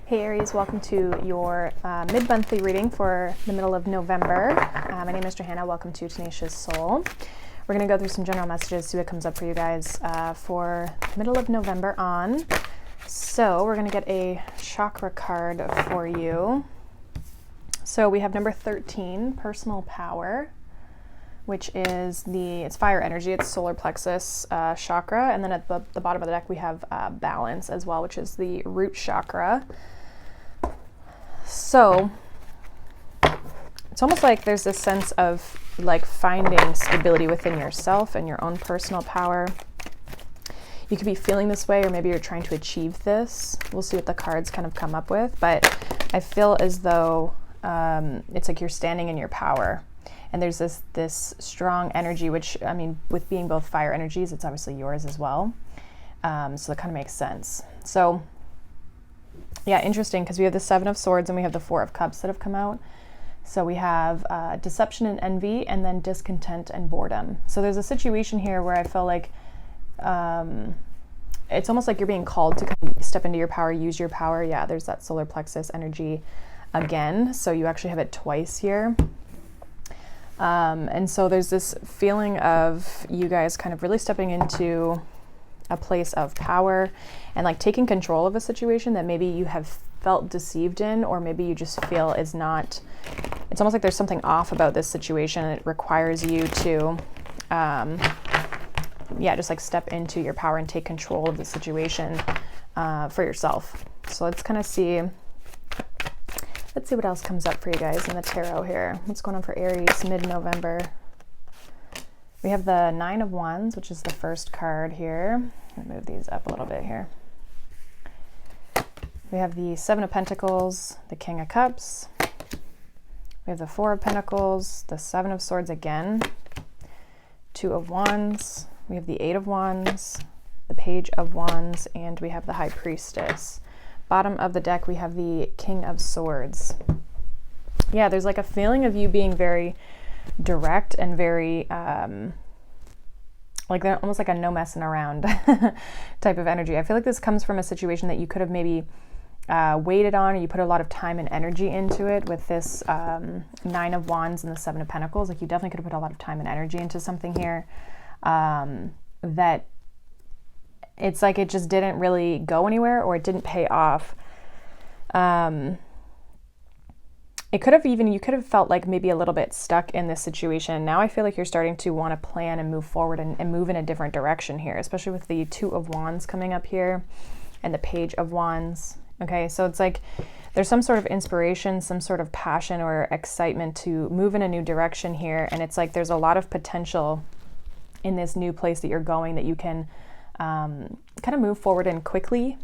Hey Aries, welcome to your mid-monthly reading for the middle of November. My name is Johanna. Welcome to Tenacious Soul. We're going to go through some general messages, see what comes up for you guys for middle of November on. So we're going to get a chakra card for you. So we have number 13, personal power, which is it's fire energy. It's solar plexus chakra. And then at the bottom of the deck, we have balance as well, which is the root chakra. So it's almost like there's this sense of like finding stability within yourself and your own personal power. You could be feeling this way, or maybe you're trying to achieve this. We'll see what the cards kind of come up with, but I feel as though it's like you're standing in your power. And there's this strong energy, which, I mean, with being both fire energies, it's obviously yours as well. So that kind of makes sense. So yeah, interesting, because we have the Seven of Swords and we have the Four of Cups that have come out. So we have deception and envy, and then discontent and boredom. So there's a situation here where I feel like it's almost like you're being called to kind of step into your power, use your power. Yeah, there's that solar plexus energy again. So you actually have it twice here. And so there's this feeling of you guys kind of really stepping into a place of power and like taking control of a situation that maybe you have felt deceived in, or maybe you just feel is not, it's almost like there's something off about this situation. It requires you to, just like step into your power and take control of the situation for yourself. So let's kind of see. Let's see what else comes up for you guys in the tarot here. What's going on for Aries mid-November? We have the Nine of Wands, which is the first card here. I'll move these up a little bit here. We have the Seven of Pentacles, the King of Cups. We have the Four of Pentacles, the Seven of Swords again, Two of Wands. We have the Eight of Wands, the Page of Wands, and we have the High Priestess. Bottom of the deck, we have the King of Swords. Yeah, there's like a feeling of you being very direct and very like they're almost like a no messing around type of energy. I feel like this comes from a situation that you could have maybe waited on, or you put a lot of time and energy into it with this Nine of Wands and the Seven of Pentacles. Like you definitely could have put a lot of time and energy into something here that it's like it just didn't really go anywhere, or it didn't pay off. It could have you could have felt like maybe a little bit stuck in this situation. Now I feel like you're starting to want to plan and move forward and move in a different direction here, especially with the Two of Wands coming up here and the Page of Wands. Okay, so it's like there's some sort of inspiration, some sort of passion or excitement to move in a new direction here. And it's like there's a lot of potential in this new place that you're going that you can kind of move forward in quickly.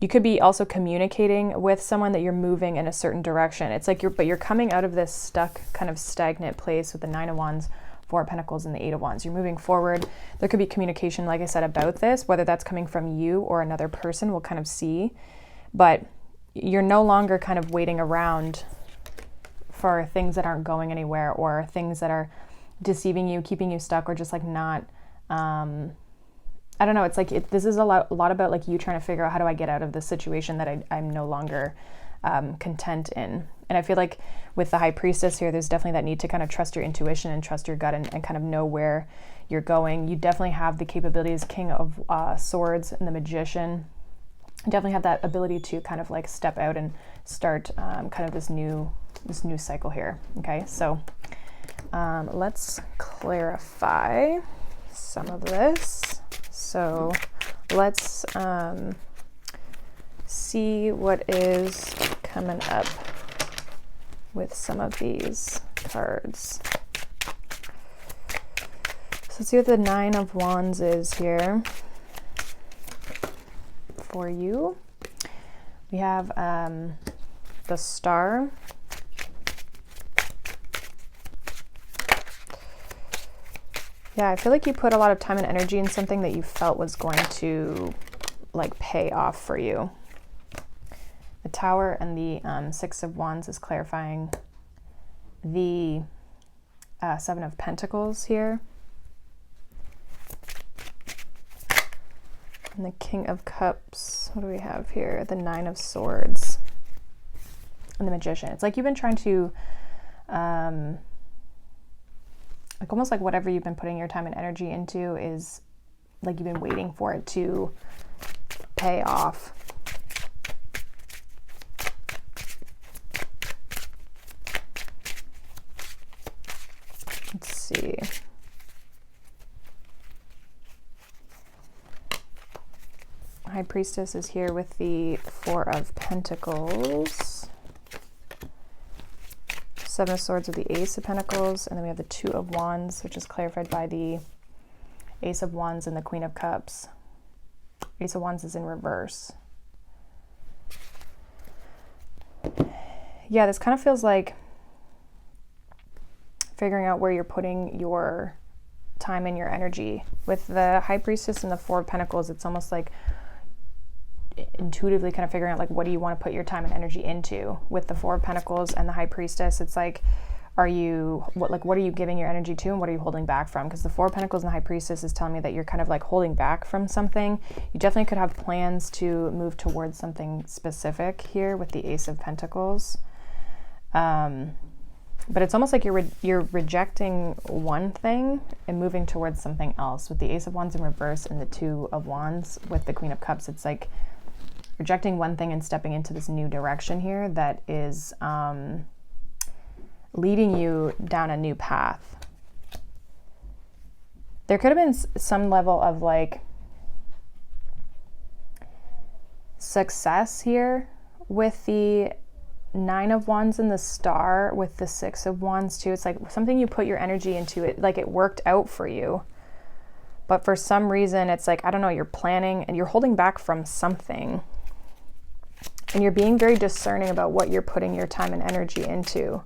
You could be also communicating with someone that you're moving in a certain direction. It's like you're coming out of this stuck, kind of stagnant place with the Nine of Wands, Four of Pentacles, and the Eight of Wands. You're moving forward. There could be communication, like I said, about this, whether that's coming from you or another person, we'll kind of see. But you're no longer kind of waiting around for things that aren't going anywhere, or things that are deceiving you, keeping you stuck, or just like not, I don't know. It's like this is a lot about like you trying to figure out, how do I get out of this situation that I'm no longer content in. And I feel like with the High Priestess here, there's definitely that need to kind of trust your intuition and trust your gut and kind of know where you're going. You definitely have the capabilities, King of Swords and the Magician. You definitely have that ability to kind of like step out and start kind of this new cycle here. Okay, so let's clarify some of this. So let's see what is coming up with some of these cards. So let's see what the Nine of Wands is here for you. We have the Star. Yeah, I feel like you put a lot of time and energy in something that you felt was going to like pay off for you. The Tower and the Six of Wands is clarifying the Seven of Pentacles here. And the King of Cups, what do we have here? The Nine of Swords and the Magician. It's like you've been trying to, like almost like whatever you've been putting your time and energy into is like you've been waiting for it to pay off. Let's see. High Priestess is here with the Four of Pentacles. Seven of Swords with the Ace of Pentacles. And then we have the Two of Wands, which is clarified by the Ace of Wands and the Queen of Cups. Ace of Wands is in reverse. Yeah, this kind of feels like figuring out where you're putting your time and your energy. With the High Priestess and the Four of Pentacles, it's almost like intuitively kind of figuring out like what do you want to put your time and energy into. With the Four of Pentacles and the High Priestess, it's like what are you giving your energy to and what are you holding back from? Because the Four of Pentacles and the High Priestess is telling me that you're kind of like holding back from something. You definitely could have plans to move towards something specific here with the Ace of Pentacles. But it's almost like you're rejecting one thing and moving towards something else. With the Ace of Wands in reverse and the Two of Wands with the Queen of Cups, it's like rejecting one thing and stepping into this new direction here that is leading you down a new path. There could have been some level of like success here with the Nine of Wands and the Star with the Six of Wands too. It's like something you put your energy into, it like it worked out for you. But for some reason, it's like, I don't know, you're planning and you're holding back from something. And you're being very discerning about what you're putting your time and energy into.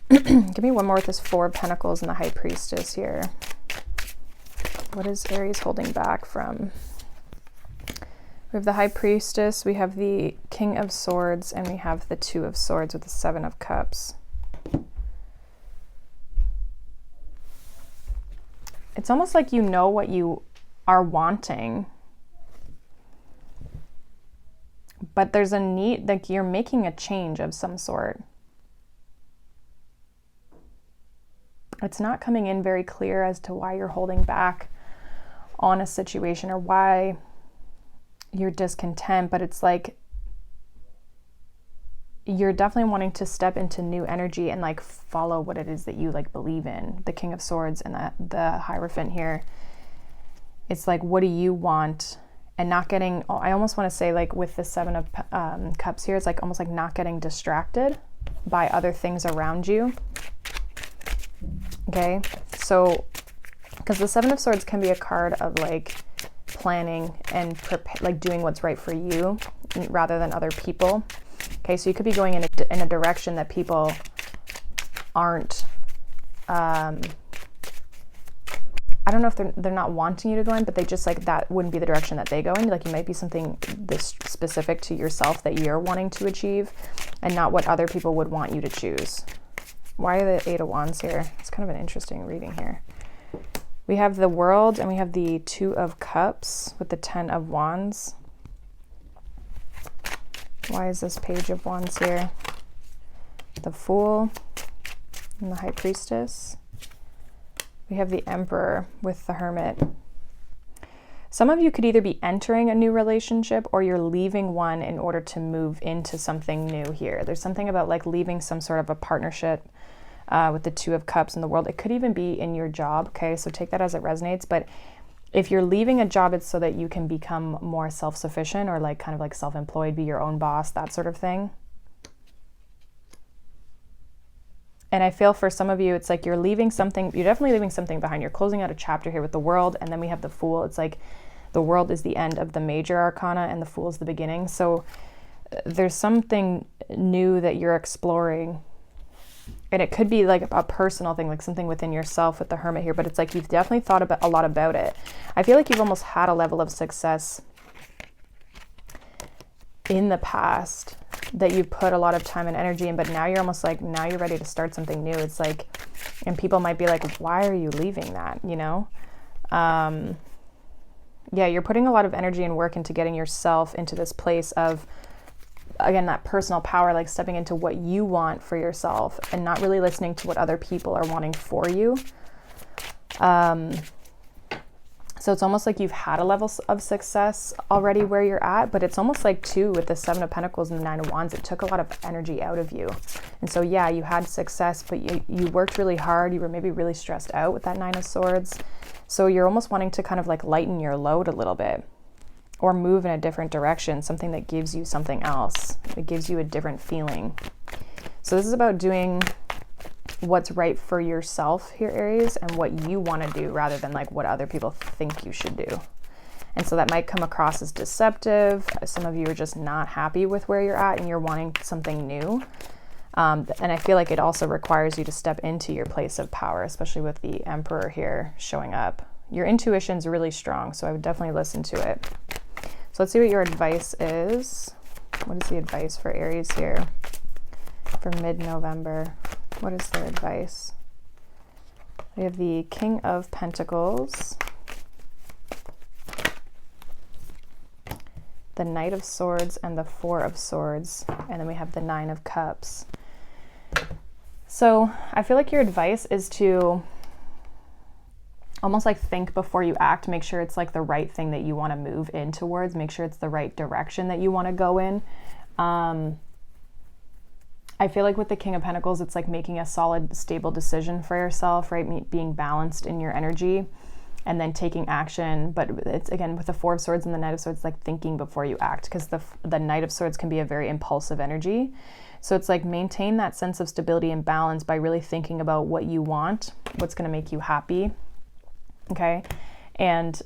Give me one more with this Four of Pentacles and the High Priestess here. What is Aries holding back from? We have the High Priestess, we have the King of Swords, and we have the Two of Swords with the Seven of Cups. It's almost like you know what you are wanting, but there's a need, like you're making a change of some sort. It's not coming in very clear as to why you're holding back on a situation or why you're discontent, but it's like you're definitely wanting to step into new energy and like follow what it is that you like believe in. The King of Swords and the Hierophant here, it's like, what do you want? And not getting, I almost want to say like with the Seven of Cups here, it's like almost like not getting distracted by other things around you. Okay, so because the Seven of Swords can be a card of like planning and like doing what's right for you rather than other people. Okay, so you could be going in a direction that people aren't, I don't know if they're not wanting you to go in, but they just like that wouldn't be the direction that they go in. Like you might be something this specific to yourself that you're wanting to achieve and not what other people would want you to choose. Why are the Eight of Wands here? It's kind of an interesting reading here. We have the World and we have the Two of Cups with the Ten of Wands. Why is this Page of Wands here? The Fool and the High Priestess. We have the Emperor with the Hermit. Some of you could either be entering a new relationship or you're leaving one in order to move into something new here. There's something about like leaving some sort of a partnership with the Two of Cups in the World. It could even be in your job, okay? So take that as it resonates. But if you're leaving a job, it's so that you can become more self-sufficient or like kind of like self-employed, be your own boss, that sort of thing. And I feel for some of you, it's like you're leaving something, you're definitely leaving something behind. You're closing out a chapter here with the World, and then we have the Fool. It's like the World is the end of the major arcana and the Fool is the beginning. So there's something new that you're exploring. And it could be like a personal thing, like something within yourself with the Hermit here, but it's like you've definitely thought about a lot about it. I feel like you've almost had a level of success in the past that you've put a lot of time and energy in, but now you're almost like, now you're ready to start something new. It's like, and people might be like, why are you leaving that, you know? yeah, you're putting a lot of energy and work into getting yourself into this place of, again, that personal power, like stepping into what you want for yourself and not really listening to what other people are wanting for you. So it's almost like you've had a level of success already where you're at, but it's almost like too, with the Seven of Pentacles and the Nine of Wands, it took a lot of energy out of you. And so, yeah, you had success, but you worked really hard. You were maybe really stressed out with that Nine of Swords. So you're almost wanting to kind of like lighten your load a little bit or move in a different direction, something that gives you something else. It gives you a different feeling. So this is about doing what's right for yourself here, Aries, and what you want to do rather than like what other people think you should do. And so that might come across as deceptive. Some of you are just not happy with where you're at and you're wanting something new. And I feel like it also requires you to step into your place of power, especially with the Emperor here showing up. Your intuition's really strong, so I would definitely listen to it. So let's see what your advice is. What is the advice for Aries here for mid-November? What is their advice? We have the King of Pentacles, the Knight of Swords, and the Four of Swords. And then we have the Nine of Cups. So I feel like your advice is to almost like think before you act, make sure it's like the right thing that you want to move in towards, make sure it's the right direction that you want to go in. I feel like with the King of Pentacles, it's like making a solid, stable decision for yourself, right? Being balanced in your energy and then taking action. But it's, again, with the Four of Swords and the Knight of Swords, like thinking before you act, because the Knight of Swords can be a very impulsive energy. So it's like maintain that sense of stability and balance by really thinking about what you want, what's going to make you happy, okay? And,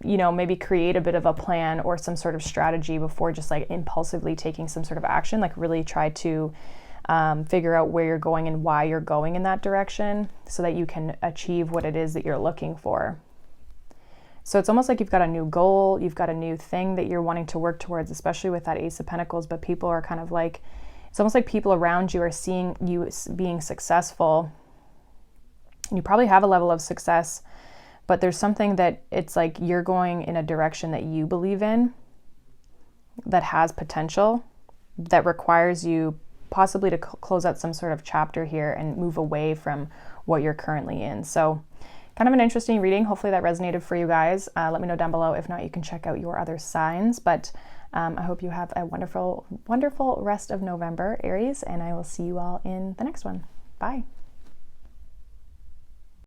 you know, maybe create a bit of a plan or some sort of strategy before just like impulsively taking some sort of action. Like really try to figure out where you're going and why you're going in that direction so that you can achieve what it is that you're looking for. So it's almost like you've got a new goal, you've got a new thing that you're wanting to work towards, especially with that Ace of Pentacles, but people are kind of like, it's almost like people around you are seeing you being successful. You probably have a level of success, but there's something that it's like you're going in a direction that you believe in, that has potential, that requires you possibly to close out some sort of chapter here and move away from what you're currently in. So kind of an interesting reading. Hopefully that resonated for you guys. Let me know down below. If not, you can check out your other signs. But I hope you have a wonderful, wonderful rest of November, Aries, and I will see you all in the next one. Bye.